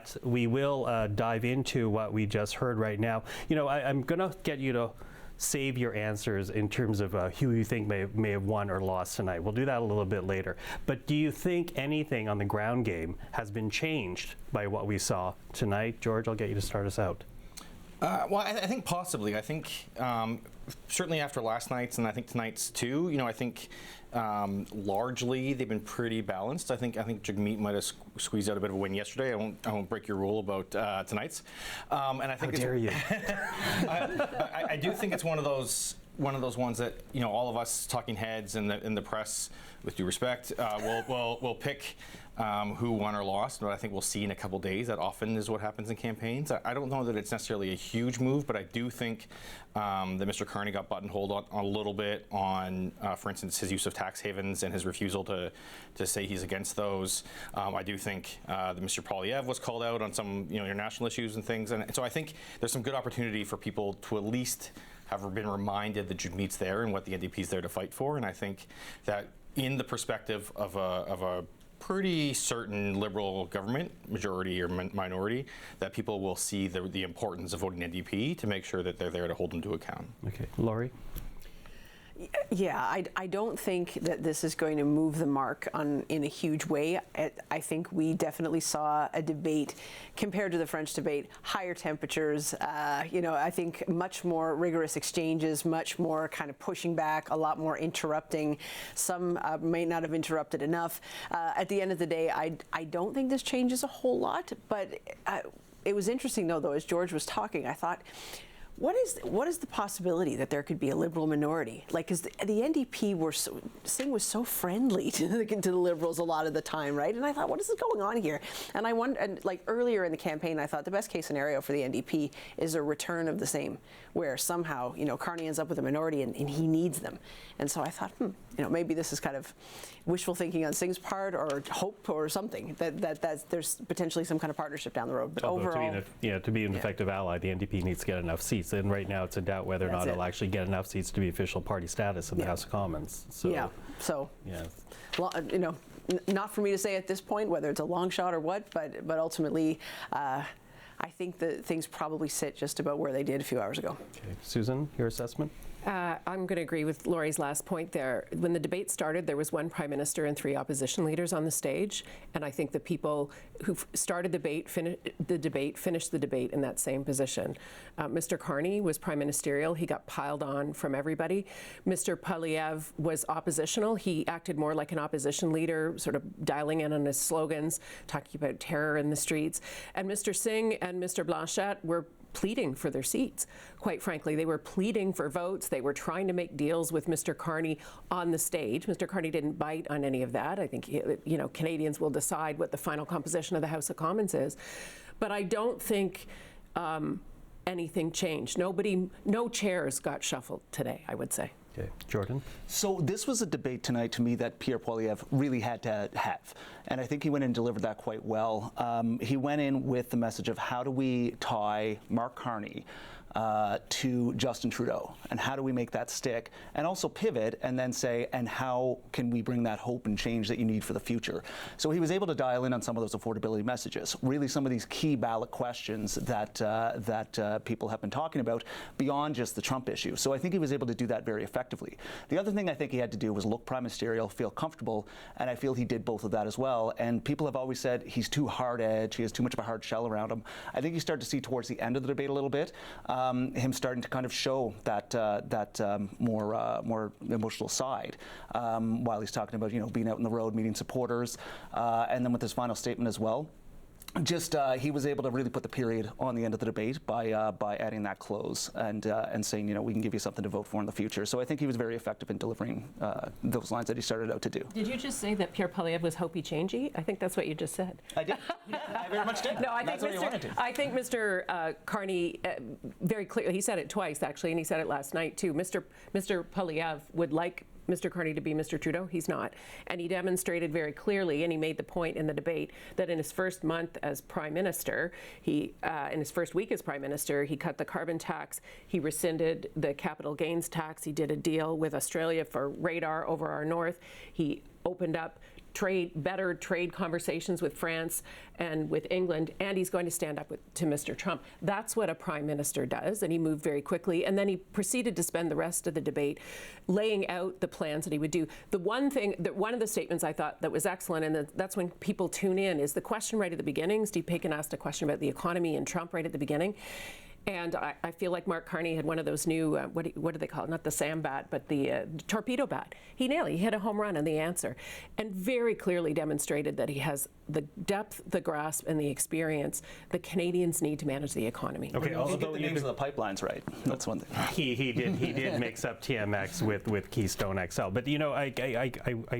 But we will dive into what we just heard right now. You know, I'm going to get you to save your answers in terms of who you think may have won or lost tonight. We'll do that a little bit later. But do you think anything on the ground game has been changed by what we saw tonight? George, I'll get you to start us out. Well, I think possibly. I think certainly after last night's and I think tonight's too. You know, I think largely they've been pretty balanced. I think Jagmeet might have squeezed out a bit of a win yesterday. I won't break your rule about tonight's. And I think how dare you? I do think it's one of those ones that, you know, all of us talking heads in the press, with due respect, will pick who won or lost, but I think we'll see in a couple days. That often is what happens in campaigns. I don't know that it's necessarily a huge move, but I do think that Mr. Carney got buttonholed on a little bit on, for instance, his use of tax havens and his refusal to say he's against those. I do think that Mr. Poilievre was called out on some, you know, international issues and things, and so I think there's some good opportunity for people to at least have been reminded that Jagmeet's there and what the NDP is there to fight for, and I think that in the perspective of a pretty certain Liberal government, majority or minority, that people will see the importance of voting NDP to make sure that they're there to hold them to account. Okay, Laurie? Yeah, I don't think that this is going to move the mark in a huge way. I think we definitely saw a debate compared to the French debate, higher temperatures, you know, I think much more rigorous exchanges, much more kind of pushing back, a lot more interrupting. Some may not have interrupted enough. At the end of the day, I don't think this changes a whole lot, but it was interesting though, as George was talking, I thought, what is the possibility that there could be a Liberal minority? Like, because the NDP Singh was so friendly to the Liberals a lot of the time, right? And I thought, what is going on here? And I wonder, and like earlier in the campaign, I thought the best case scenario for the NDP is a return of the same, where somehow, you know, Carney ends up with a minority and he needs them. And so I thought, you know, maybe this is kind of wishful thinking on Singh's part, or hope, or something that there's potentially some kind of partnership down the road. But overall, to be an effective ally, the NDP needs to get enough seats. And right now, it's in doubt whether or not it'll actually get enough seats to be official party status in the House of Commons. So, you know, not for me to say at this point whether it's a long shot or what, but ultimately, I think that things probably sit just about where they did a few hours ago. Okay, Susan, your assessment? I'm going to agree with Laurie's last point there. When the debate started, there was one Prime Minister and 3 opposition leaders on the stage, and I think the people who started the debate finished the debate in that same position. Mr. Carney was Prime Ministerial. He got piled on from everybody. Mr. Poilievre was oppositional. He acted more like an opposition leader, sort of dialing in on his slogans, talking about terror in the streets. And Mr. Singh and Mr. Blanchet were pleading for their seats. Quite frankly, they were pleading for votes. They were trying to make deals with Mr. Carney on the stage. Mr. Carney didn't bite on any of that. I think, you know, Canadians will decide what the final composition of the House of Commons is. But I don't think anything changed. No chairs got shuffled today, I would say. Okay, Jordan? So this was a debate tonight to me that Pierre Poilievre really had to have. And I think he went in and delivered that quite well. He went in with the message of how do we tie Mark Carney to Justin Trudeau, and how do we make that stick, and also pivot and then say, and how can we bring that hope and change that you need for the future? So he was able to dial in on some of those affordability messages, really some of these key ballot questions that people have been talking about beyond just the Trump issue. So I think he was able to do that very effectively. The other thing I think he had to do was look prime ministerial, feel comfortable, and I feel he did both of that as well. And people have always said he's too hard edge, he has too much of a hard shell around him. I think you start to see towards the end of the debate a little bit, him starting to kind of show that more emotional side while he's talking about, you know, being out on the road, meeting supporters, and then with his final statement as well. Just he was able to really put the period on the end of the debate by adding that close and saying, you know, we can give you something to vote for in the future. So I think he was very effective in delivering those lines that he started out to do. Did you just say that Pierre Poilievre was hopey changey? I think that's what you just said. I did. Yeah, I very much did. No, I think Mr. Carney very clearly, he said it twice actually, and he said it last night too. Mr. Poilievre would like Mr. Carney to be Mr. Trudeau. He's not. And he demonstrated very clearly, and he made the point in the debate, that in his first month as Prime Minister, in his first week as Prime Minister, he cut the carbon tax, he rescinded the capital gains tax, he did a deal with Australia for radar over our north, he opened up better trade conversations with France and with England, and he's going to stand up to Mr. Trump. That's what a prime minister does, and he moved very quickly. And then he proceeded to spend the rest of the debate laying out the plans that he would do. The one thing, one of the statements I thought that was excellent, and that's when people tune in, is the question right at the beginning. Steve Paquet asked a question about the economy and Trump right at the beginning. And I feel like Mark Carney had one of those new, what do they call it? Not the Sam bat, but the torpedo bat. He nailed it. He hit a home run on the answer and very clearly demonstrated that he has the depth, the grasp, and the experience that Canadians need to manage the economy. Okay, although the names of the pipelines right. That's one thing. He did mix up TMX with Keystone XL. But, you know, I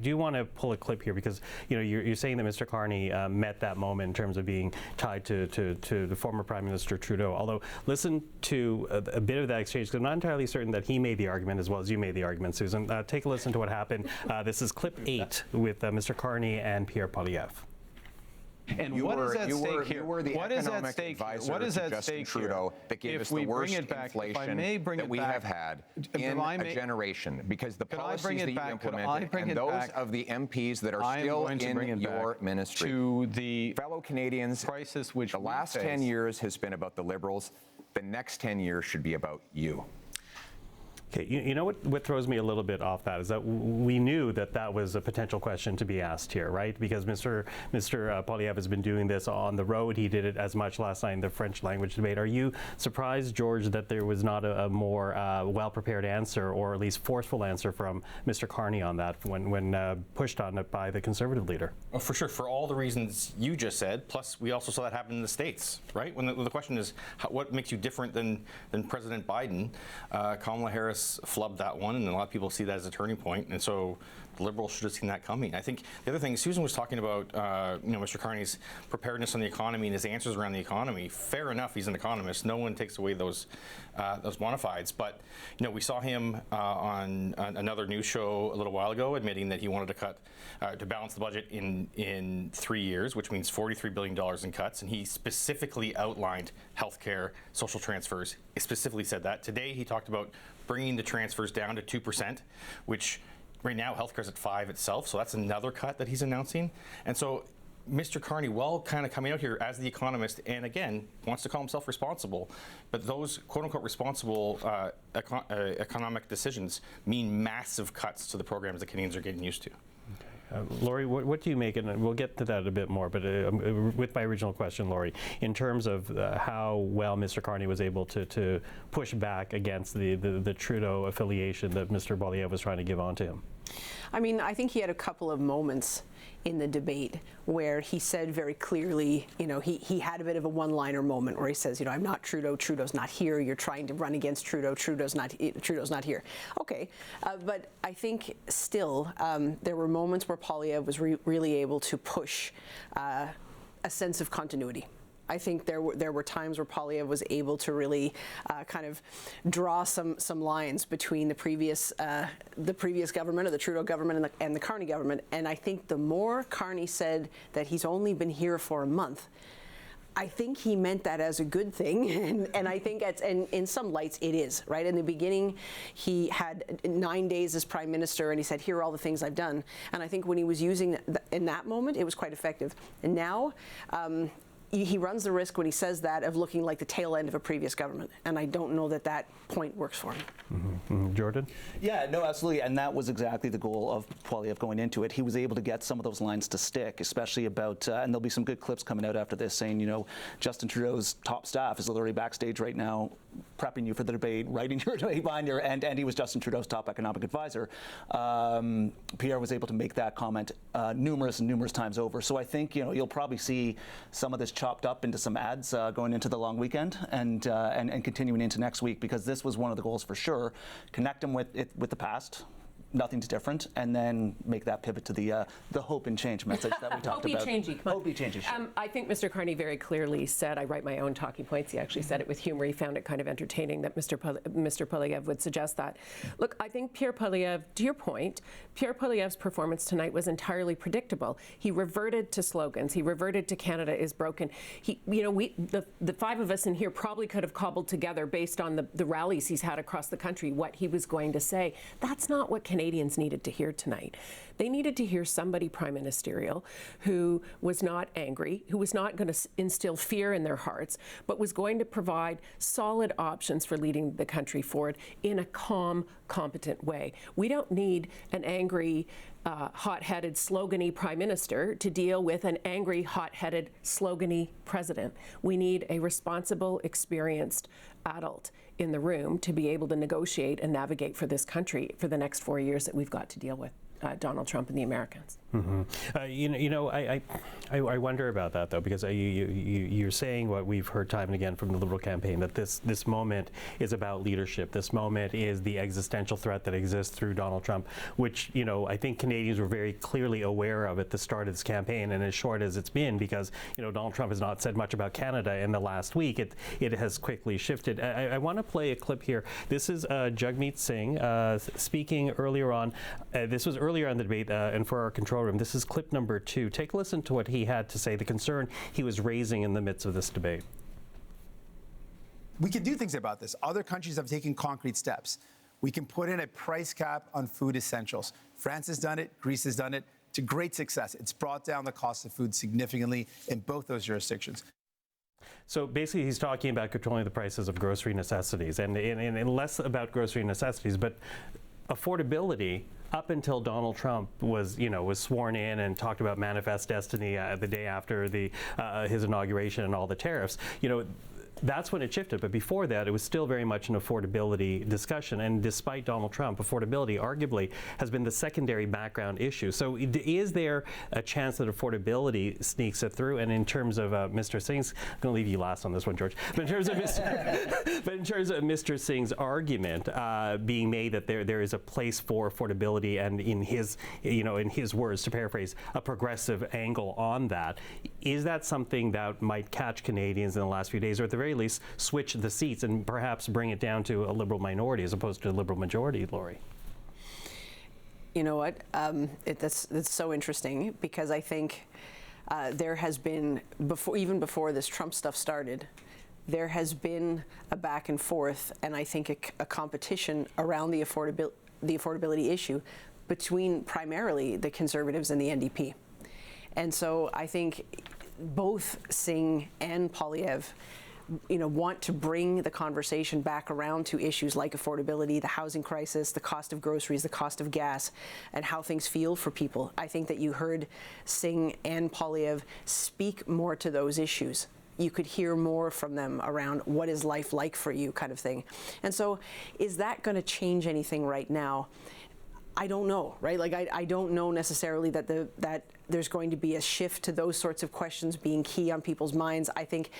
do want to pull a clip here because, you know, you're saying that Mr. Carney met that moment in terms of being tied to the former Prime Minister Trudeau. Although, listen to a bit of that exchange, because I'm not entirely certain that he made the argument as well as you made the argument, Susan. Take a listen to what happened. This is clip 8 with Mr. Carney and Pierre Poilievre. And what is at stake here? You were the economic advisor to Justin Trudeau that gave us the worst inflation that we have had in a generation, because the policies that you implemented and those of the MPs that are still in your ministry. To the fellow Canadians, crisis which the last 10 years has been about the Liberals. The next 10 years should be about you. Okay, you know what throws me a little bit off that is that we knew that was a potential question to be asked here, right? Because Mr. Poilievre has been doing this on the road. He did it as much last night in the French language debate. Are you surprised, George, that there was not a more well-prepared answer, or at least forceful answer from Mr. Carney on that when pushed on it by the Conservative leader? Oh, for sure, for all the reasons you just said, plus we also saw that happen in the States, right? When the question is, what makes you different than President Biden, Kamala Harris flubbed that one, and a lot of people see that as a turning point, and so the Liberals should have seen that coming. I think the other thing, Susan was talking about, Mr. Carney's preparedness on the economy and his answers around the economy. Fair enough, he's an economist. No one takes away those bona fides. But we saw him on another news show a little while ago, admitting that he wanted to cut to balance the budget in 3 years, which means $43 billion in cuts. And he specifically outlined healthcare, social transfers. He specifically said that. Today, he talked about bringing the transfers down to 2%, which right now healthcare is at 5% itself, so that's another cut that he's announcing. And so Mr. Carney, well, kind of coming out here as the economist, and again, wants to call himself responsible, but those quote-unquote responsible economic decisions mean massive cuts to the programs that Canadians are getting used to. Laurie, what do you make, and we'll get to that a bit more, but with my original question, Laurie, in terms of how well Mr. Carney was able to push back against the Trudeau affiliation that Mr. Poilievre was trying to give on to him? I mean, I think he had a couple of moments in the debate where he said very clearly, he had a bit of a one-liner moment where he says, I'm not Trudeau, Trudeau's not here, you're trying to run against Trudeau, Trudeau's not here. Okay, but I think still there were moments where Poilievre was really able to push a sense of continuity. I think there were times where Poilievre was able to really kind of draw some lines between the previous government, or the Trudeau government, and the Carney government. And I think the more Carney said that he's only been here for a month, I think he meant that as a good thing, and I think in some lights it is, right? In the beginning, he had 9 days as Prime Minister, and he said, here are all the things I've done. And I think when he was using in that moment, it was quite effective. And now, he runs the risk when he says that of looking like the tail end of a previous government, and I don't know that point works for him. Mm-hmm. Mm-hmm. Jordan? Yeah, no, absolutely, and that was exactly the goal of Poilievre going into it. He was able to get some of those lines to stick, especially about, and there'll be some good clips coming out after this saying, Justin Trudeau's top staff is literally backstage right now prepping you for the debate, writing your debate binder, and he was Justin Trudeau's top economic advisor. Pierre was able to make that comment numerous times over. So I think you'll probably see some of this chopped up into some ads going into the long weekend and continuing into next week, because this was one of the goals for sure. Connect them with the past. Nothing's different, and then make that pivot to the hope and change message that we talked about. Hope be changey. I think Mr. Carney very clearly said, I write my own talking points. He actually said it with humor. He found it kind of entertaining that Mr. Poilievre would suggest that. Look, I think Pierre Poilievre, to your point, Pierre Poilievre's performance tonight was entirely predictable. He reverted to slogans. He reverted to Canada is broken. The five of us in here probably could have cobbled together, based on the rallies he's had across the country, what he was going to say. That's not what Canadians needed to hear tonight. They needed to hear somebody prime ministerial who was not angry, who was not going to instill fear in their hearts, but was going to provide solid options for leading the country forward in a calm, competent way. We don't need an angry, hot-headed, slogan-y prime minister to deal with an angry, hot-headed, slogan-y president. We need a responsible, experienced adult in the room to be able to negotiate and navigate for this country for the next 4 years that we've got to deal with Donald Trump and the Americans. I wonder about that, though, because you're saying what we've heard time and again from the Liberal campaign, that this moment is about leadership. This moment is the existential threat that exists through Donald Trump, which, I think Canadians were very clearly aware of at the start of this campaign, and as short as it's been, because, Donald Trump has not said much about Canada in the last week, it has quickly shifted. I want to play a clip here. This is Jagmeet Singh speaking earlier on. This was earlier in the debate, and for our control room, this is clip number 2. Take a listen to what he had to say, the concern he was raising in the midst of this debate. We can do things about this. Other countries have taken concrete steps. We can put in a price cap on food essentials. France has done it, Greece has done it to great success. It's brought down the cost of food significantly in both those jurisdictions. So basically, he's talking about controlling the prices of grocery necessities, and less about grocery necessities, but affordability. Up until Donald Trump was sworn in and talked about manifest destiny the day after his inauguration and all the tariffs, that's when it shifted. But before that, it was still very much an affordability discussion. And despite Donald Trump, affordability arguably has been the secondary background issue. So is there a chance that affordability sneaks it through? And in terms of Mr. Singh's, I'm going to leave you last on this one, George. But in terms of Mr. Singh's argument being made that there is a place for affordability, and in his words, to paraphrase, a progressive angle on that, is that something that might catch Canadians in the last few days, or at the very least switch the seats and perhaps bring it down to a Liberal minority as opposed to a Liberal majority, Laurie? You know what? That's so interesting, because I think there has been, even before this Trump stuff started, there has been a back and forth, and I think a competition around the affordability issue between primarily the Conservatives and the NDP. And so I think both Singh and Poilievre want to bring the conversation back around to issues like affordability, the housing crisis, the cost of groceries, the cost of gas, and how things feel for people. I think that you heard Singh and Poilievre speak more to those issues. You could hear more from them around what is life like for you, kind of thing. And so is that going to change anything right now? I don't know, right? Like, I don't know necessarily that that there's going to be a shift to those sorts of questions being key on people's minds. I think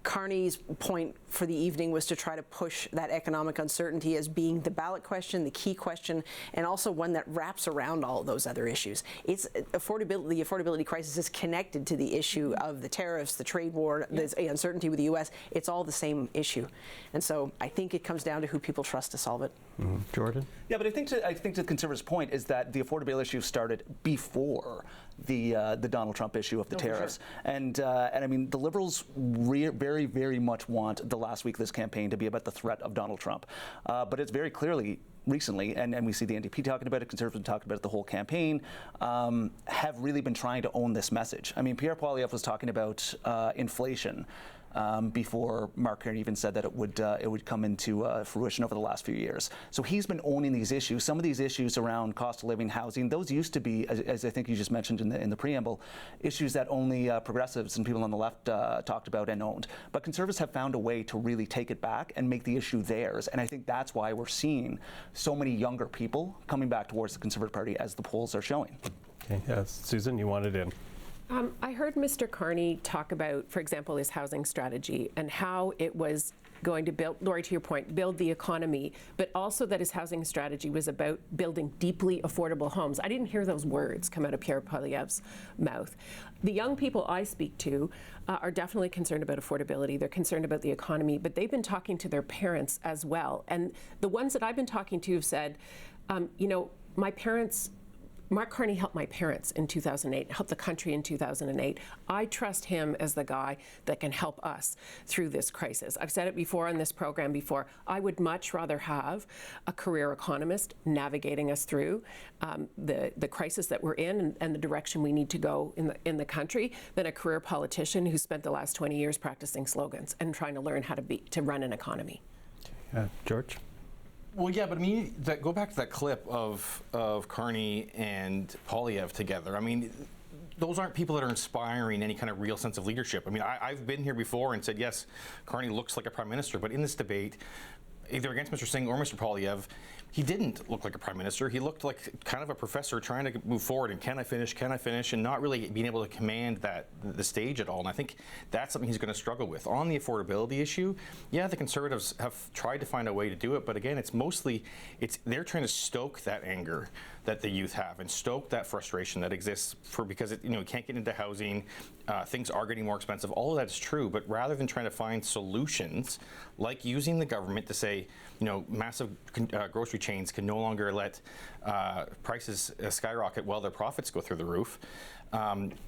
Carney's point for the evening was to try to push that economic uncertainty as being the ballot question, the key question, and also one that wraps around all of those other issues. It's affordability. The affordability crisis is connected to the issue of the tariffs, the trade war, the uncertainty with the U.S. It's all the same issue, and so I think it comes down to who people trust to solve it. Jordan? Yeah, but I think to the Conservatives' point is that the affordability issue started before the Donald Trump issue of the tariffs, sure. And I mean, the Liberals very, very much want the last week of this campaign to be about the threat of Donald Trump, but it's very clearly recently, and we see the NDP talking about it, Conservatives talking about it the whole campaign, have really been trying to own this message. I mean, Pierre Poilievre was talking about inflation before Mark Carney even said that it would come into fruition over the last few years. So he's been owning these issues. Some of these issues around cost of living, housing, those used to be, as I think you just mentioned in the preamble, issues that only progressives and people on the left talked about and owned. But Conservatives have found a way to really take it back and make the issue theirs. And I think that's why we're seeing so many younger people coming back towards the Conservative Party, as the polls are showing. Okay, Susan, you wanted in. I heard Mr. Carney talk about, for example, his housing strategy and how it was going to build, Laurie, to your point, build the economy, but also that his housing strategy was about building deeply affordable homes. I didn't hear those words come out of Pierre Poilievre's mouth. The young people I speak to are definitely concerned about affordability. They're concerned about the economy, but they've been talking to their parents as well. And the ones that I've been talking to have said, my parents Mark Carney helped my parents in 2008, helped the country in 2008. I trust him as the guy that can help us through this crisis. I've said it before on this program before. I would much rather have a career economist navigating us through the crisis that we're in and the direction we need to go in the country than a career politician who spent the last 20 years practicing slogans and trying to learn how to run an economy. George? Well, yeah, but I mean, go back to that clip of Carney and Poilievre together. I mean, those aren't people that are inspiring any kind of real sense of leadership. I mean, I've been here before and said, yes, Carney looks like a prime minister, but in this debate, either against Mr. Singh or Mr. Poilievre, he didn't look like a prime minister. He looked like kind of a professor trying to move forward and can I finish, and not really being able to command the stage at all. And I think that's something he's going to struggle with. On the affordability issue, yeah, the Conservatives have tried to find a way to do it, but again, they're trying to stoke that anger that the youth have and stoke that frustration that exists because you can't get into housing, things are getting more expensive. All of that is true, but rather than trying to find solutions like using the government to say, massive grocery chains can no longer let prices skyrocket while their profits go through the roof.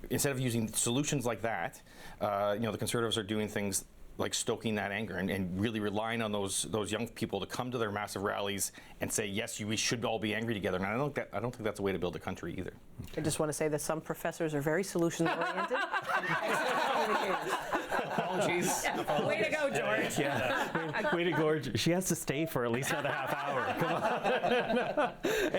Instead of using solutions like that, the Conservatives are doing things like stoking that anger and really relying on those young people to come to their massive rallies and say, yes, we should all be angry together. And I don't think that's a way to build a country either. I just want to say that some professors are very solution-oriented. Apologies. Yeah. Way to go, George. Yeah. Way to go, George. She has to stay for at least another half hour. Come on. Hey,